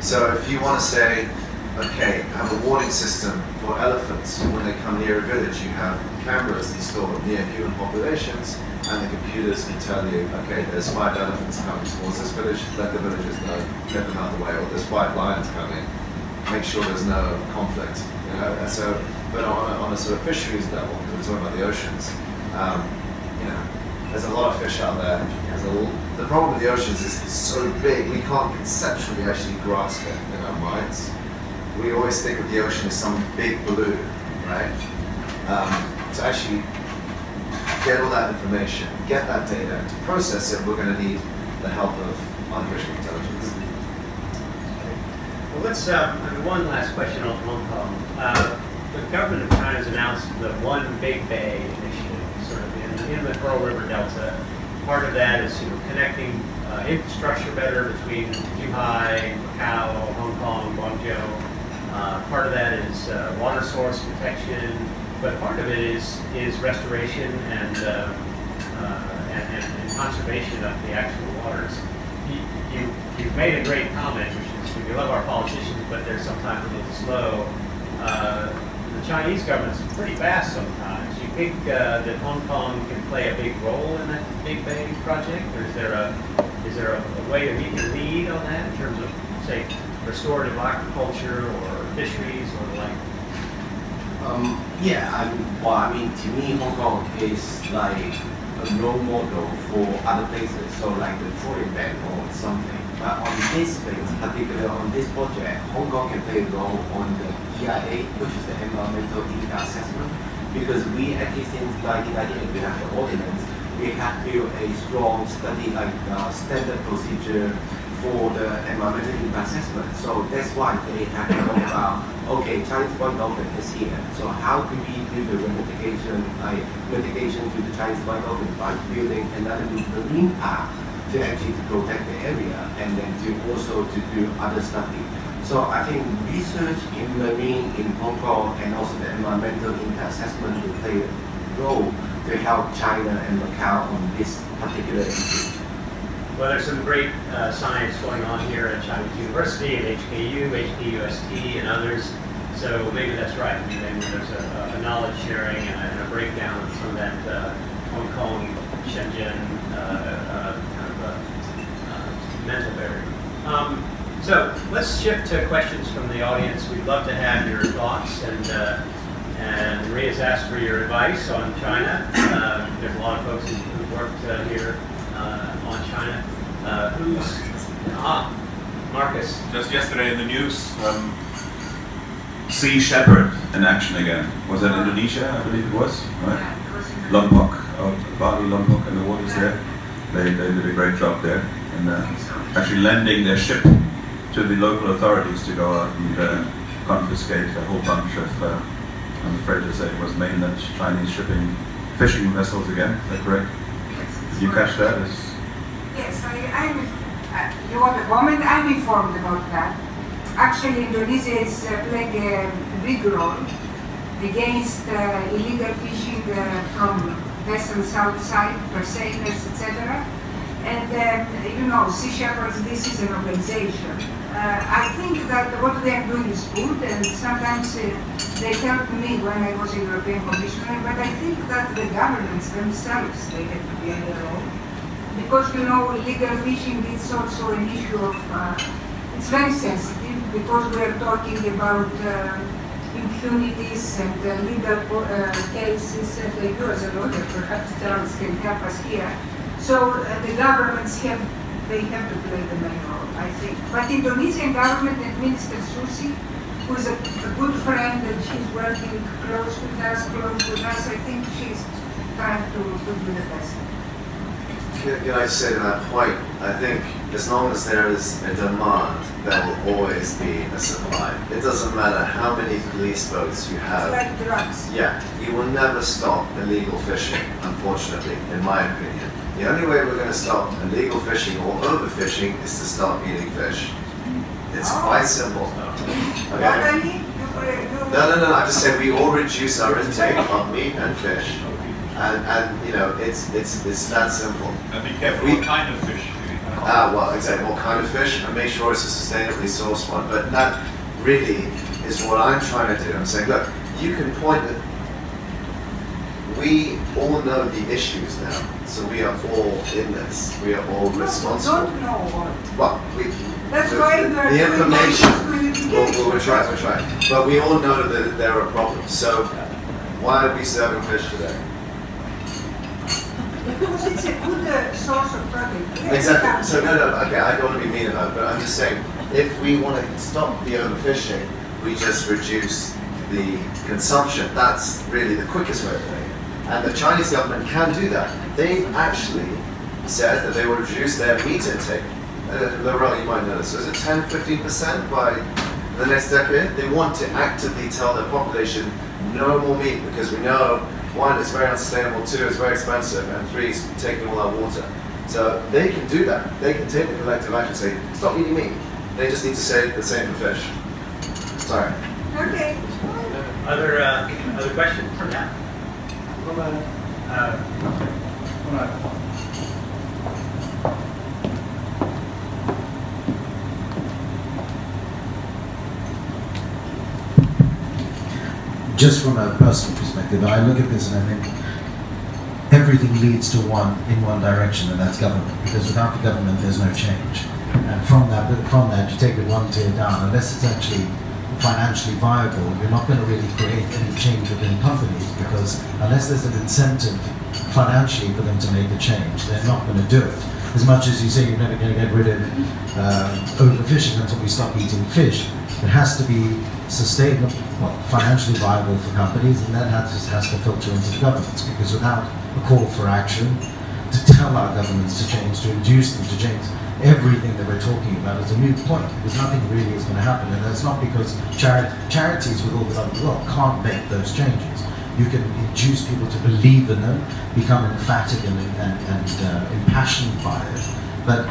So if you want to say, okay, have a warning system for elephants when they come near a village, you have cameras installed near human populations, and the computers can tell you, okay, there's 5 elephants coming towards this village, let the villagers know, get them out of the way, or there's 5 lions coming, make sure there's no conflict. So, but on a sort of fisheries level, because we're talking about the oceans, there's a lot of fish out there. The problem with the oceans is it's so big, we can't conceptually actually grasp it in our minds. We always think of the ocean as some big balloon, right? To actually get all that information, get that data, to process it, we're going to need the help of artificial intelligence. Well, let's, one last question on Hong Kong. The government of China has announced the One Big Bay initiative, sort of in the Pearl River Delta. Part of that is connecting infrastructure better between Zhuhai, Macau, Hong Kong, Guangzhou. Part of that is water source protection, but part of it is restoration and conservation of the actual waters. You've made a great comment, which is we love our politicians, but they're sometimes a little slow. The Chinese government's pretty fast sometimes. Do you think that Hong Kong can play a big role in that Big Bay project, or is there a way that we can lead on that in terms of, say, restorative aquaculture or fisheries or the like? To me, Hong Kong is like a role model for other places, so like the tourism ban or something. But on this thing, particularly on this project, Hong Kong can play a role on the EIA, which is the environmental impact assessment, because we actually since 1998 we have the ordinance, we have built a strong study like standard procedure for the environmental impact assessment. So that's why they have to know about, okay, Chinese white dolphin is here. So how do we do the mitigation to the Chinese white dolphin by building another new marine park to actually protect the area, and then to also to do other study. So I think research in marine in Hong Kong and also the environmental impact assessment will play a role to help China and Macau on this particular issue. Well, there's some great science going on here at Chinese University, at HKU, HKUST, and others. So maybe that's right. I mean, maybe there's a knowledge sharing and a breakdown of some of that Hong Kong, Shenzhen mental barrier. So let's shift to questions from the audience. We'd love to have your thoughts, and Maria's asked for your advice on China. There's a lot of folks who've worked here on China. Marcus. Just yesterday in the news, Sea Shepherd in action again. Was that Indonesia, I believe it was, right? Lombok, Bali, Lombok, and the waters there. They did a great job there, and actually lending their ship to the local authorities to go out and confiscate a whole bunch of I'm afraid to say, was mainland Chinese fishing vessels again. Is that correct? Did you catch that? Yes, you want a comment? I'm informed about that. Actually, Indonesia is playing a big role against illegal fishing from vessels outside, persainers, etc. And Sea Shepherds, this is an organization. I think that what they are doing is good, and sometimes they helped me when I was a European Commissioner, but I think that the governments themselves, they have to be on their own. Because, illegal fishing is also an issue of, it's very sensitive, because we are talking about impunities and legal cases, and you as a lawyer, perhaps Charles can help us here. So the governments have to play the main role, I think. But Indonesian government and Minister Susi, who is a good friend and she's working close with us, I think she's trying to do the best. Can I say to that point, I think as long as there is a demand, there will always be a supply. It doesn't matter how many police boats you have. It's like drugs. Yeah, you will never stop illegal fishing, unfortunately, in my opinion. The only way we're going to stop illegal fishing or overfishing is to stop eating fish. It's quite simple. Okay? No, I'm just saying we all reduce our intake of meat and fish. And it's that simple. And be careful what kind of fish you eat. Well, exactly, what kind of fish, and make sure it's a sustainably sourced one. But that really is what I'm trying to do. I'm saying, look, you can point it. We all know the issues now, so we are all in this. We are all responsible. Don't know what. Well, That's why the information. We're trying. But we all know that there are problems. So why are we serving fish today? Because it's a good source of protein. Exactly. So okay, I don't want to be mean about it, but I'm just saying, if we want to stop the overfishing, we just reduce the consumption. That's really the quickest way of doing it. And the Chinese government can do that. They've actually said that they will reduce their meat intake. Laurel, you might know this. So is it 10-15% by the next decade? They want to actively tell their population no more meat, because we know, one, it's very unsustainable, two, it's very expensive, and three, it's taking all our water. So they can do that. They can take the collective action and say, stop eating meat. They just need to say the same for fish. Sorry. Okay. Other questions? Yeah. Just from a personal perspective, I look at this and I think everything leads to one direction, and that's government. Because without the government, there's no change. And from that, you take it one tier down. Unless it's actually financially viable, you're not going to really create any change within companies, because unless there's an incentive financially for them to make a change, they're not going to do it. As much as you say you're never going to get rid of overfishing until we stop eating fish, it has to be sustainable, financially viable for companies, and then has to filter into the governments, because without a call for action to tell our governments to change, to induce them to change, everything that we're talking about is a moot point, because nothing really is going to happen. And that's not because charities with all the love of the world can't make those changes. You can induce people to believe in them, become emphatic and impassioned by it, but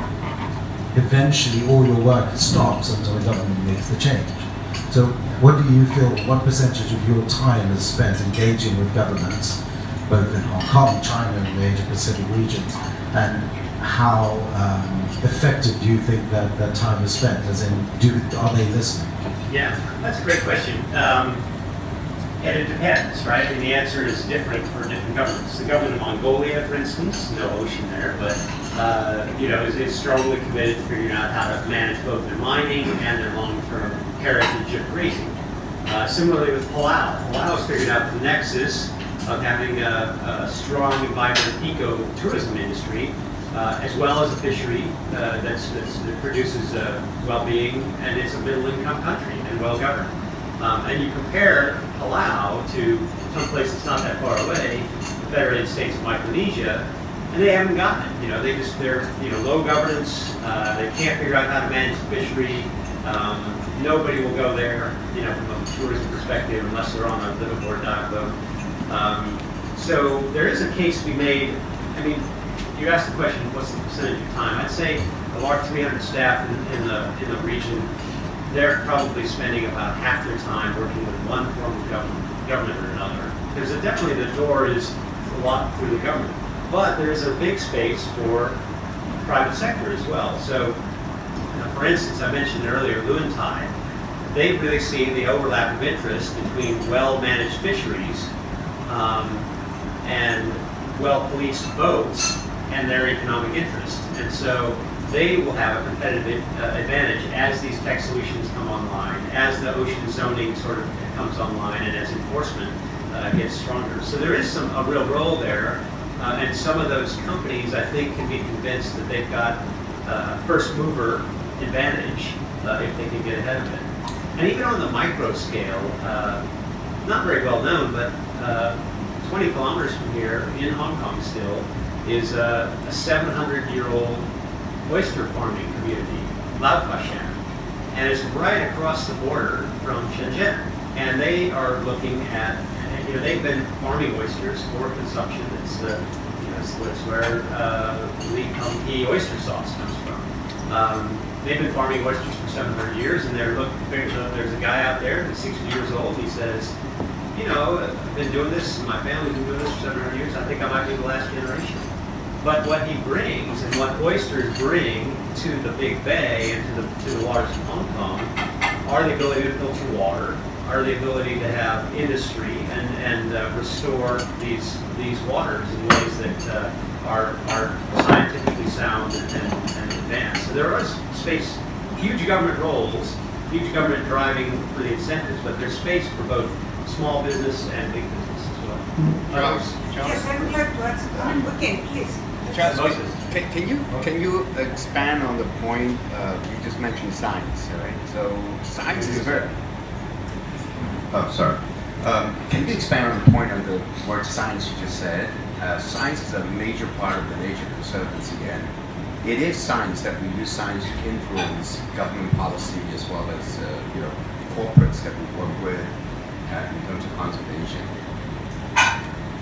eventually all your work stops until the government makes the change. So what do you feel, what percentage of your time is spent engaging with governments, both in Hong Kong, China, and the Asia-Pacific regions, and how effective do you think that time is spent? As in, are they listening? Yeah, that's a great question. And it depends, right? And the answer is different for different governments. The government of Mongolia, for instance, no ocean there, but is strongly committed to figuring out how to manage both their mining and their long-term heritage of grazing. Similarly with Palau. Palau has figured out the nexus of having a strong and vibrant eco-tourism industry, as well as a fishery that produces well-being, and it's a middle-income country and well-governed. And you compare Palau to some place that's not that far away, the Federated States of Micronesia, and they haven't gotten it. They're low governance. They can't figure out how to manage the fishery. nobody will go there, from a tourism perspective unless they're on a liveaboard dive boat. So there is a case to be made. I mean, you asked the question, what's the percentage of time? I'd say of our 300 staff in the region, they're probably spending about half their time working with one form of government or another. Because definitely the door is a lot through the government. But there's a big space for private sector as well. So, for instance, I mentioned earlier Untitled. They've really seen the overlap of interest between well-managed fisheries and well-policed boats and their economic interest. And so they will have a competitive advantage as these tech solutions come online, as the ocean zoning sort of comes online, and as enforcement gets stronger. So there is a real role there, and some of those companies, I think, can be convinced that they've got first mover advantage if they can get ahead of it. And even on the micro scale, not very well known, but 20 kilometers from here, in Hong Kong still, is a 700-year-old oyster farming community, Lao Fashan. And it's right across the border from Shenzhen. And they are looking at, they've been farming oysters for consumption. It's where Li Kung Hee oyster sauce comes from. They've been farming oysters for 700 years, and there's a guy out there who's 60 years old. He says, I've been doing this, my family's been doing this for 700 years. I think I might be the last generation. But what he brings, and what oysters bring to the Big Bay and to the waters of Hong Kong, are the ability to filter water, are the ability to have industry and restore these waters in ways that are scientifically sound and advanced. So there is space, huge government roles, huge government driving for the incentives, but there's space for both small business and big business as well. Yes, I would like to ask. Okay, please. Charles, Can you expand on the point you just mentioned science, right? So science is very. Oh, sorry. Can you expand on the point of the word science you just said? Science is a major part of the Nature Conservancy, and it is science that we use science to influence government policy as well as corporates that we work with in terms of conservation.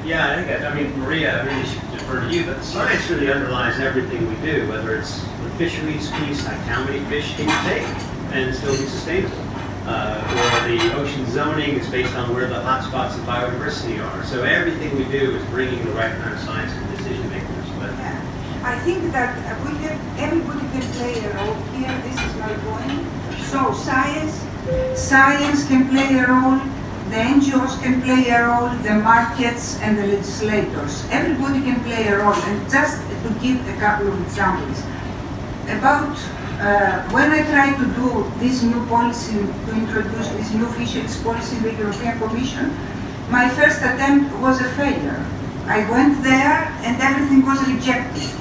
Yeah, I think Maria, I really should defer to you, but science really underlies everything we do, whether it's the fisheries piece, like how many fish can you take and still be sustainable, or the ocean zoning is based on where the hot spots of biodiversity are. So everything we do is bringing the right kind of science to decision makers. But I think that everybody can play a role here. This is my point. So science can play a role. The NGOs can play a role, the markets and the legislators. Everybody can play a role. And just to give a couple of examples, about when I tried to do this new policy, to introduce this new fisheries policy in the European Commission, my first attempt was a failure. I went there and everything was rejected.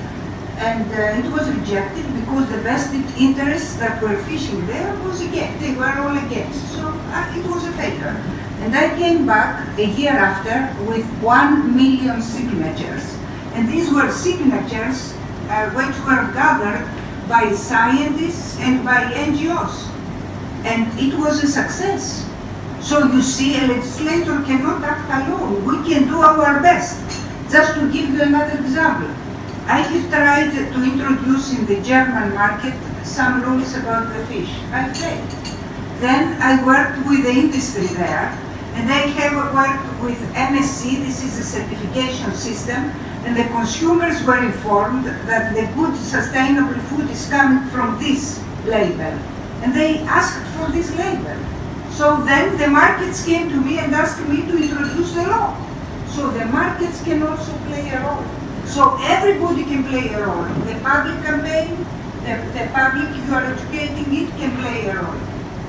And it was rejected because the vested interests that were fishing there was against. They were all against. So it was a failure. And I came back a year after with 1 million signatures. And these were signatures which were gathered by scientists and by NGOs. And it was a success. So you see, a legislator cannot act alone. We can do our best. Just to give you another example, I have tried to introduce in the German market some rules about the fish. I failed. Then I worked with the industry there, and I have worked with MSC, this is a certification system, and the consumers were informed that the good sustainable food is coming from this label. And they asked for this label. So then the markets came to me and asked me to introduce the law. So the markets can also play a role. So everybody can play a role. The public campaign, the public, you are educating it, can play a role.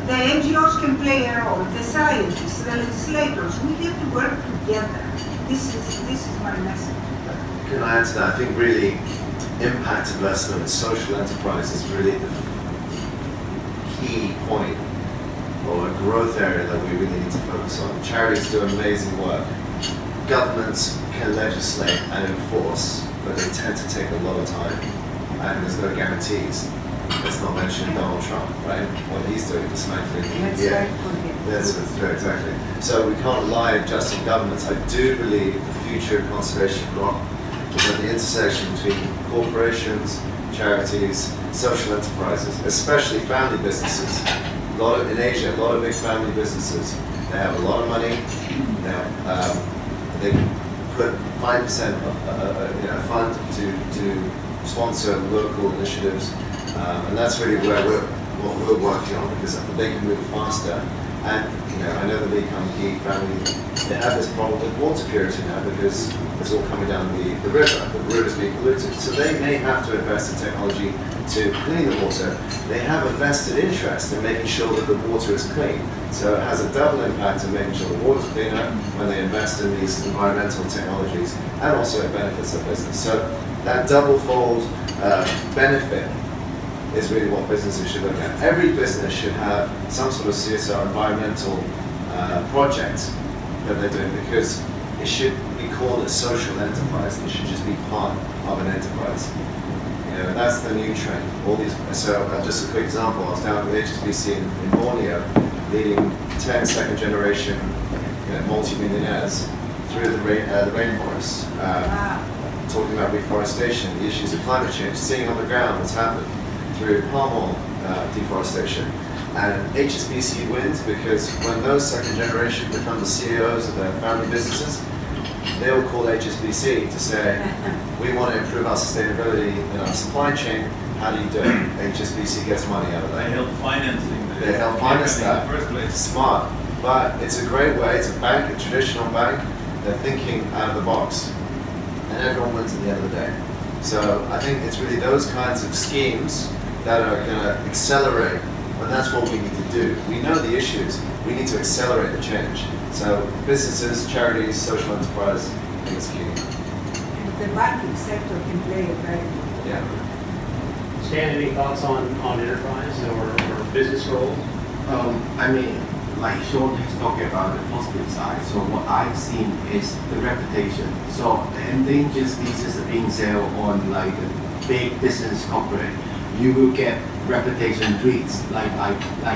The NGOs can play a role. The scientists, the legislators, we have to work together. This is my message. Can I add to that? I think really impact investment and social enterprise is really the key point or a growth area that we really need to focus on. Charities do amazing work. Governments can legislate and enforce, but they tend to take a lot of time and there's no guarantees. let's not mention Donald Trump, right? What he's doing, dismantling the Let's EPA. not forget. That's exactly. So we can't rely just on governments. I do believe the future of conservation rock is at the intersection between corporations, charities, social enterprises, especially family businesses. In Asia, a lot of big family businesses. They have a lot of money. They can put 5% of fund to sponsor local initiatives, and that's really what we're working on, because they can move faster. And I know the Lee Kuan-Yew family, they have this problem with water purity now because it's all coming down the river. The river's being polluted, so they may have to invest in technology to clean the water. They have a vested interest in making sure that the water is clean. So it has a double impact in making sure the water's cleaner when they invest in these environmental technologies, and also it benefits their business. So that double-fold benefit is really what businesses should look at. Every business should have some sort of CSR environmental project that they're doing, because it should be called a social enterprise. It should just be part of an enterprise. That's the new trend. So just a quick example, I was down with HSBC in Borneo, leading 10 second-generation multi-millionaires through the rainforests, talking about reforestation, the issues of climate change, seeing on the ground what's happened through palm oil deforestation. And HSBC wins because when those second generation become the CEOs of their family businesses, they'll call HSBC to say, we want to improve our sustainability in our supply chain. How do you do it? HSBC gets money out of that. They help financing. They help finance that. In the first place. Smart. But it's a great way. It's a bank, a traditional bank. They're thinking out of the box. And everyone wins at the end of the day. So I think it's really those kinds of schemes that are going to accelerate, and that's what we need to do. We know the issues. We need to accelerate the change. So businesses, charities, social enterprise, I think it's key. And the banking sector can play a very good role. Yeah. Stan, any thoughts on enterprise or business roles? Like Sean has talked about the positive side. So what I've seen is the reputation. So the endangered species are being sold on like the big business corporate. You will get reputation tweets like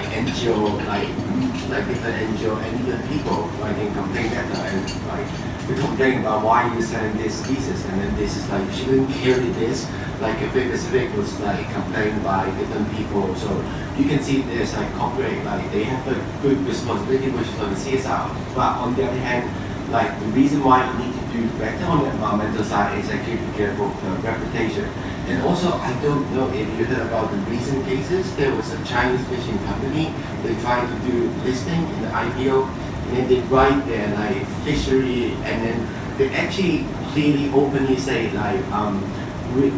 NGO, like different NGO, and even people can complain that they complain about why you're selling this species, and then this is like you shouldn't carry this. Like a big Pacific was complained by different people. So you can see there's corporate they have a good responsibility which is on the CSR. But on the other hand, the reason why you need to do better on the environmental side is actually be careful of the reputation. And also, I don't know if you heard about the recent cases. There was a Chinese fishing company. They tried to do listing in the IPO, and then they write their fishery, and then they actually clearly openly say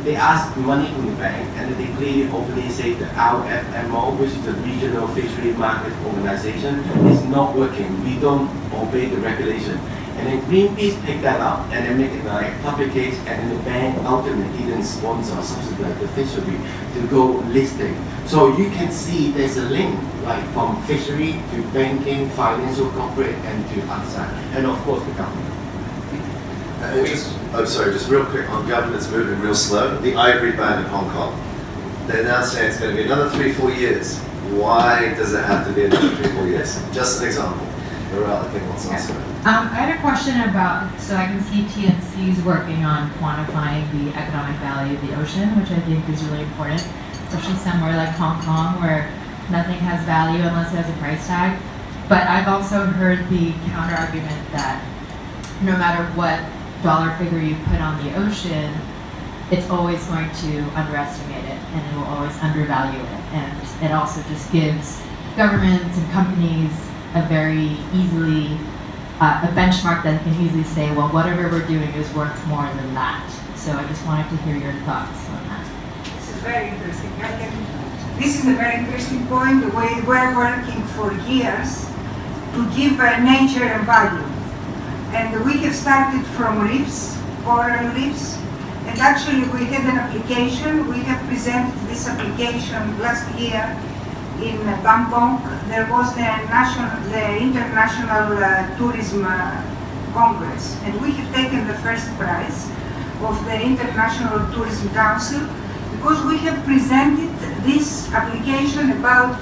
they ask money from the bank, and then they clearly openly say the RFMO, which is the Regional Fishery Market Organization, is not working. We don't obey the regulation. And then Greenpeace picked that up and then make it a public case, and then the bank ultimately didn't sponsor or subsidize the fishery to go listing. So you can see there's a link from fishery to banking, financial, corporate, and to outside, and of course the government. Just real quick on governments moving real slow. The ivory ban in Hong Kong. They're now saying it's going to be another 3-4 years. Why does it have to be another 3-4 years? Just an example. I think what's answered. I had a question about, so I can see TNC is working on quantifying the economic value of the ocean, which I think is really important, especially somewhere like Hong Kong where nothing has value unless it has a price tag. But I've also heard the counter argument that no matter what dollar figure you put on the ocean, it's always going to underestimate it and it will always undervalue it. And it also just gives governments and companies a very easily, a benchmark that can easily say, well, whatever we're doing is worth more than that. So I just wanted to hear your thoughts on that. This is very interesting. This is a very interesting point. The way we're working for years to give nature a value. And we have started from reefs, coral reefs, and actually we had an application. We have presented this application last year in Bangkok. There was the International Tourism Congress, and we have taken the first prize of the International Tourism Council because we have presented this application about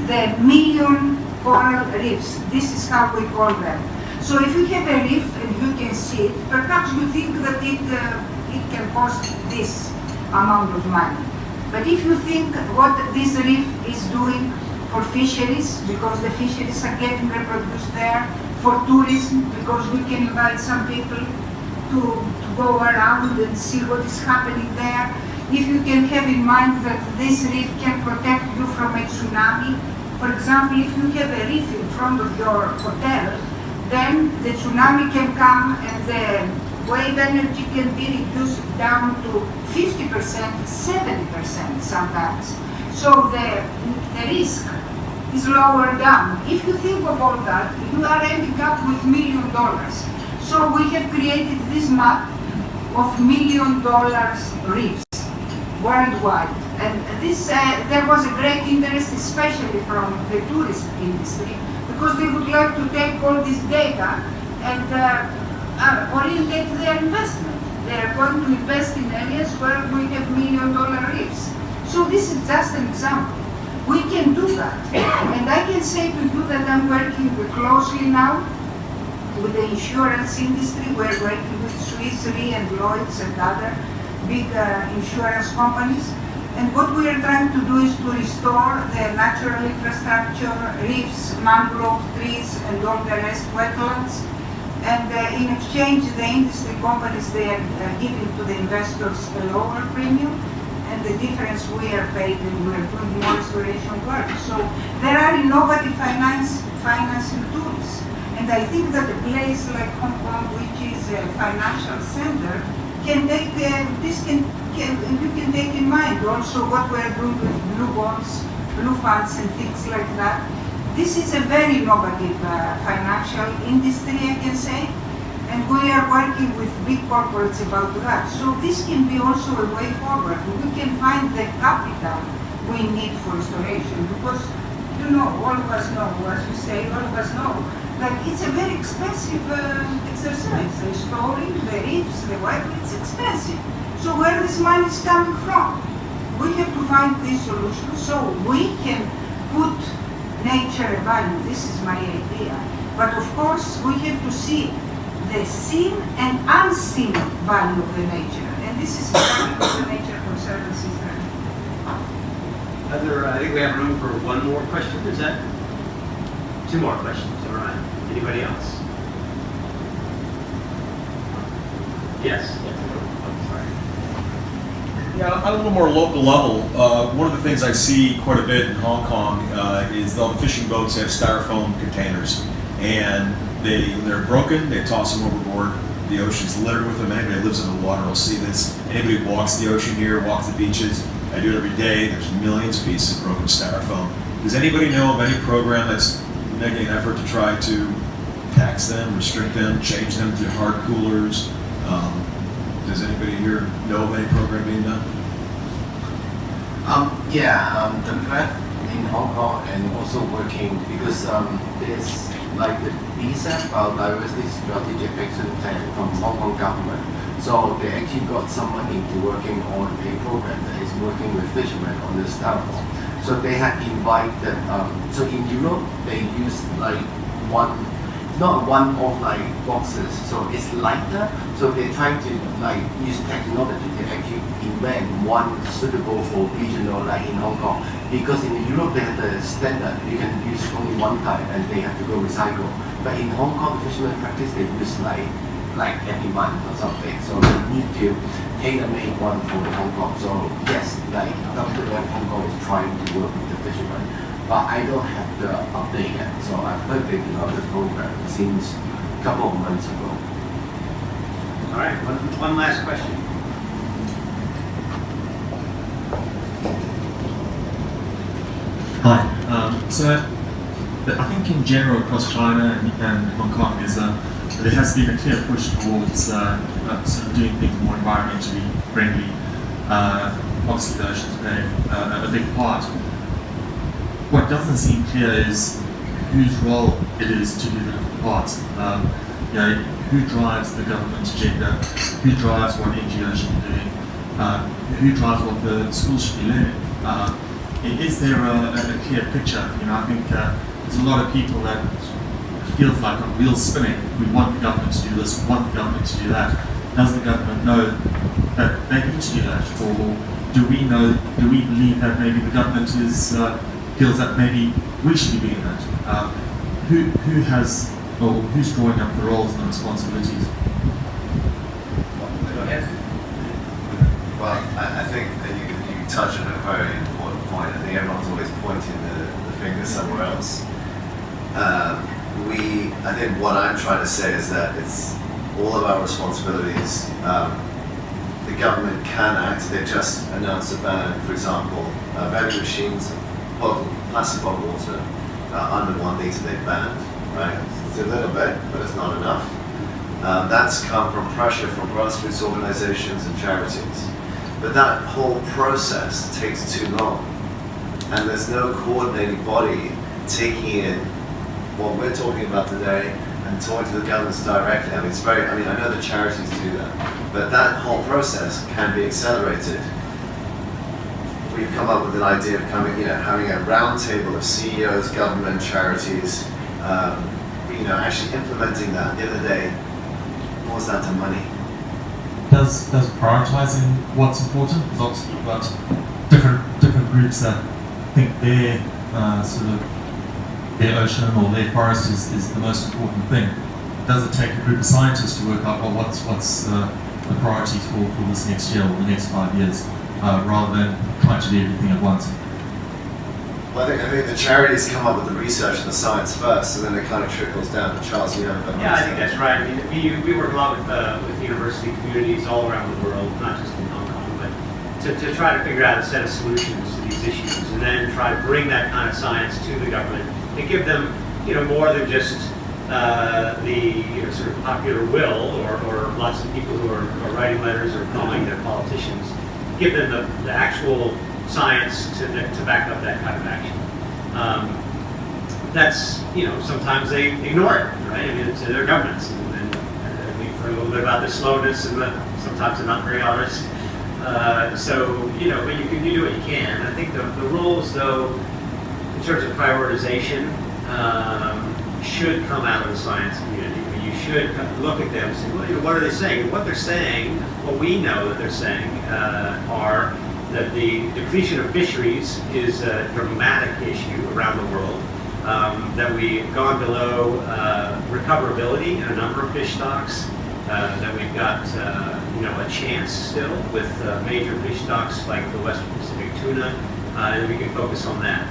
the million coral reefs. This is how we call them. So if you have a reef and you can see it, perhaps you think that it can cost this amount of money. But if you think what this reef is doing for fisheries, because the fisheries are getting reproduced there, for tourism, because we can invite some people to go around and see what is happening there. If you can have in mind that this reef can protect you from a tsunami. For example, if you have a reef in front of your hotel, then the tsunami can come and the wave energy can be reduced down to 50%, 70% sometimes. So the risk is lower down. If you think of all that, you are ending up with $1 million. So we have created this map of $1 million reefs worldwide. And this, there was a great interest, especially from the tourism industry, because they would like to take all this data and orientate their investment. They are going to invest in areas where we have $1 million reefs. So this is just an example. We can do that. And I can say to you that I'm working closely now with the insurance industry. We're working with Swiss Re and Lloyd's and other big insurance companies. And what we are trying to do is to restore the natural infrastructure, reefs, mangrove trees, and all the rest, wetlands. And in exchange, the industry companies, they are giving to the investors a lower premium. And the difference we are paid and we are doing more restoration work. So there are innovative financing tools. And I think that a place like Hong Kong, which is a financial center, can take, you can take in mind also what we are doing with blue bonds, blue funds and things like that. This is a very innovative financial industry, I can say. And we are working with big corporates about that. So this can be also a way forward. We can find the capital we need for restoration because, you know, all of us know, as you say, all of us know, that it's a very expensive exercise. Restoring the reefs, the wetlands, it's expensive. So where this money is coming from? We have to find this solution so we can put nature a value. This is my idea. But of course, we have to see the seen and unseen value of the nature. And this is exactly what the Nature Conservancy is doing. I think we have room for one more question. Is that? Two more questions. All right. Anybody else? Yes. Yeah, on a little more local level, one of the things I see quite a bit in Hong Kong is all the fishing boats have styrofoam containers. And when they're broken, they toss them overboard. The ocean's littered with them. Anybody who lives in the water will see this. Anybody who walks the ocean here, walks the beaches, I do it every day. There's millions of pieces of broken styrofoam. Does anybody know of any program that's making an effort to try to tax them, restrict them, change them to hard coolers? Does anybody here know of any program being done? The plan in Hong Kong and also working because there's like the BSAP, Biodiversity Strategic Action Plan from Hong Kong government. So they actually got someone into working on a program that is working with fishermen on this styrofoam. So they had invited, so in Europe they use like not one-off like boxes, so it's lighter. So they're trying to like use technology to actually invent one suitable for regional, like in Hong Kong. Because in Europe they have the standard, you can use only one time and they have to go recycle. But in Hong Kong, fishermen practice they use like every month or something. So they need to tailor-make one for Hong Kong. So yes, like Dr. Hong Kong is trying to work with the fishermen. But I don't have the update yet, so I've heard they developed the program since a couple of months ago. All right, one last question. Hi. So I think in general across China and Hong Kong there has been a clear push towards sort of doing things more environmentally friendly. Obviously the oceans play a big part. What doesn't seem clear is whose role it is to do the parts. Who drives the government agenda? Who drives what NGOs should be doing? who drives what the schools should be learning. Is there a clear picture? You know, I think there's a lot of people that feels like a wheel spinning. We want the government to do this, we want the government to do that. Does the government know that they need to do that? Or do we believe that maybe the government feels that maybe we should be doing that? Who has, or who's drawing up the roles and the responsibilities? Go ahead. Well, I think that you touch on a very important point. I think everyone's always pointing the finger somewhere else. I think what I'm trying to say is that it's all of our responsibilities. The government can act. They just announced a ban, for example, vending machines of plastic bottled water under 1 litre they've banned. Right? It's a little bit, but it's not enough. That's come from pressure from grassroots organizations and charities. But that whole process takes too long. And there's no coordinating body taking in what we're talking about today and talking to the governments directly. I mean, I know the charities do that, but that whole process can be accelerated. We've come up with an idea of having a round table of CEOs, government, charities, actually implementing that. The other day, what was that to money? Does prioritizing what's important? Because obviously you've got different groups that think their their ocean or their forest is the most important thing. Does it take a group of scientists to work out what's the priorities for this next year or the next 5 years, rather than trying to do everything at once? Well, I think the charities come up with the research and the science first, and then it kind of trickles down. But Charles, you have a Yeah, I think that's right. I mean, we work a lot with university communities all around the world, not just in Hong Kong, but to try to figure out a set of solutions to these issues, and then try to bring that kind of science to the government and give them, more than just the sort of popular will or lots of people who are writing letters or calling their politicians. Give them the actual science to back up that kind of action. That's, sometimes they ignore it, right? I mean, it's their governments. And we've heard a little bit about the slowness and sometimes they're not very honest. But you do what you can. I think the roles, though, in terms of prioritization, should come out of the science community. I mean, you should look at them and say, well, what are they saying? And what they're saying, what we know that they're saying, are that the depletion of fisheries is a dramatic issue around the world, that we've gone below recoverability in a number of fish stocks, that we've got a chance still with major fish stocks like the Western Pacific tuna, and we can focus on that.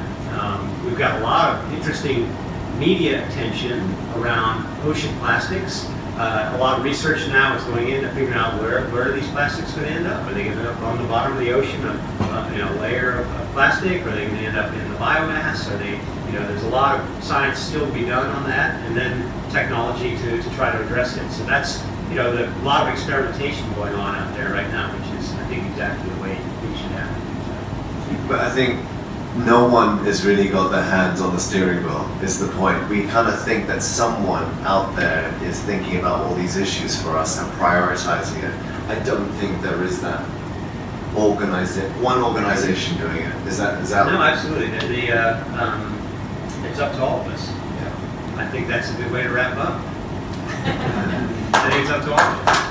We've got a lot of interesting media attention around ocean plastics. A lot of research now is going into figuring out where are these plastics going to end up? Are they going to end up on the bottom of the ocean, a layer of plastic? Are they going to end up in the biomass? Are they, there's a lot of science still to be done on that, and then technology to try to address it. So that's, a lot of experimentation going on out there right now, which is, I think, exactly the way things should happen. But I think no one has really got their hands on the steering wheel, is the point. We kind of think that someone out there is thinking about all these issues for us and prioritizing it. I don't think there is that one organization doing it. Is that No, absolutely. It's up to all of us. Yeah. I think that's a good way to wrap up. I think it's up to all of us.